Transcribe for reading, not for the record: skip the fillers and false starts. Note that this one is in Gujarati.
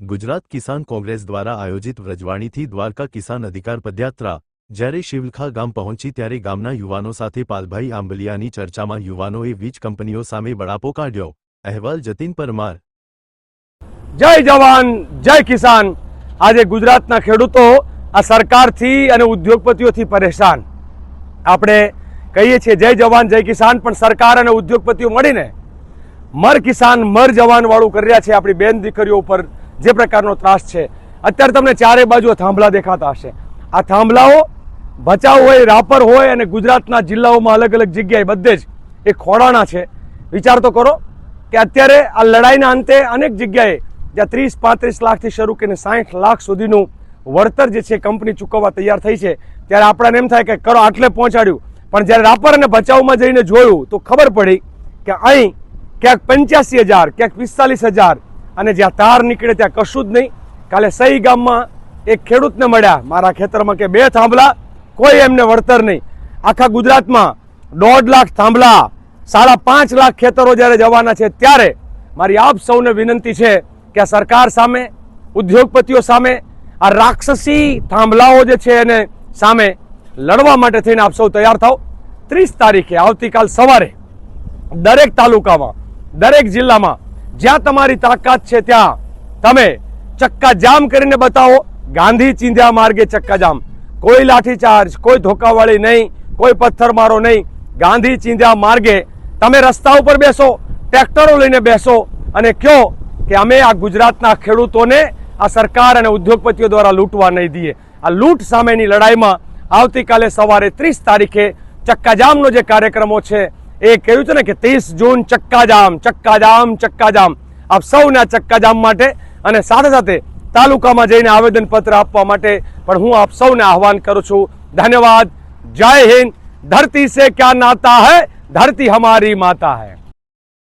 ગુજરાત કિસાન કોંગ્રેસ દ્વારા આયોજિત વ્રજવાણીથી દ્વારકા કિસાન અધિકાર પદયાત્રા જ્યારે શિવલખા ગામ પહોંચી ત્યારે ગામના યુવાનો સાથે પાલભાઈ આંબલિયાની ચર્ચામાં યુવાનોએ વીજ કંપનીઓ સામે બળાપો કાઢ્યો। અહેવાલ જતીન પરમાર। જય જવાન જય કિસાન। આજે ગુજરાતના ખેડૂતો આ સરકારથી અને ઉદ્યોગપતિઓથી પરેશાન। આપણે કહીએ છીએ જય જવાન જય કિસાન, પણ સરકાર અને ઉદ્યોગપતિઓ મળીને મર કિસાન મર જવાન વાળું કરી રહ્યા છે। આપણી બેન દીકરીઓ ઉપર જે પ્રકારનો ત્રાસ છે, અત્યારે તમને ચારે બાજુ થાંભલા દેખાતા હશે। આ થાંભલાઓ ભચાઉ હોય, રાપર હોય અને ગુજરાતના જિલ્લાઓમાં અલગ અલગ જગ્યાએ બધે જ એ ખોડાણા છે। વિચાર તો કરો કે અત્યારે આ લડાઈના અંતે અનેક જગ્યાએ જ્યાં 30-35 લાખથી શરૂ કરીને 60 લાખ સુધીનું વળતર જે છે કંપની ચૂકવવા તૈયાર થઈ છે, ત્યારે આપણને એમ થાય કે કરો આટલે પહોંચાડ્યું, પણ જ્યારે રાપર અને ભચાઉમાં જઈને જોયું તો ખબર પડી કે અહીં ક્યાંક 85,000, ક્યાંક 45,000 અને જ્યાં તાર નીકળે ત્યાં કશું જ નહીં। કાલે સહી ગામમાં એક ખેડૂતને મળ્યા મારા ખેતરમાં કે 2 થાંભલા, કોઈ એમને વળતર નહીં। આખા ગુજરાતમાં 1.5 લાખ થાંભલા, 5.5 લાખ ખેતરો જ્યારે જવાના છે, ત્યારે મારી આપ સૌને વિનંતી છે કે આ સરકાર સામે, ઉદ્યોગપતિઓ સામે, આ રાક્ષસી થાંભલાઓ જે છે એને સામે લડવા માટે થઈને આપ સૌ તૈયાર થાઓ। 30 તારીખે આવતીકાલ સવારે દરેક તાલુકામાં, દરેક જિલ્લામાં જ્યાં તમારી તાકાત છે ત્યાં તમે ચક્કા જામ કરીને બતાવો। ગાંધી ચિંધ્યા માર્ગે ચક્કા જામ, કોઈ લાઠીચાર્જ, કોઈ ધોકાવાળી નહીં, કોઈ પથ્થરમારો નહીં। ગાંધી ચિંધ્યા માર્ગે તમે રસ્તા ઉપર બેસો, ટ્રેક્ટરો લઈને બેસો અને કહો કે અમે આ ગુજરાતના ખેડૂતોને આ સરકાર અને ઉદ્યોગપતિઓ દ્વારા લૂંટવા નહીં દઈએ। આ લૂંટ સામેની લડાઈમાં આવતીકાલે સવારે 30 તારીખે ચક્કાજામનો જે કાર્યક્રમો છે એ કહ્યું છે ને કે 30 જૂન ચક્કાજામ ચક્કાજામ ચક્કાજામ। આપ સૌને આ ચક્કાજામ માટે અને સાથે સાથે તાલુકામાં જઈને આવેદનપત્ર આપવા માટે પણ હું આપ સૌને આહવાન કરું છું। ધન્યવાદ। જય હિન્દ। ધરતી સે ક્યા નાતા હૈ, ધરતી હમારી માતા હૈ।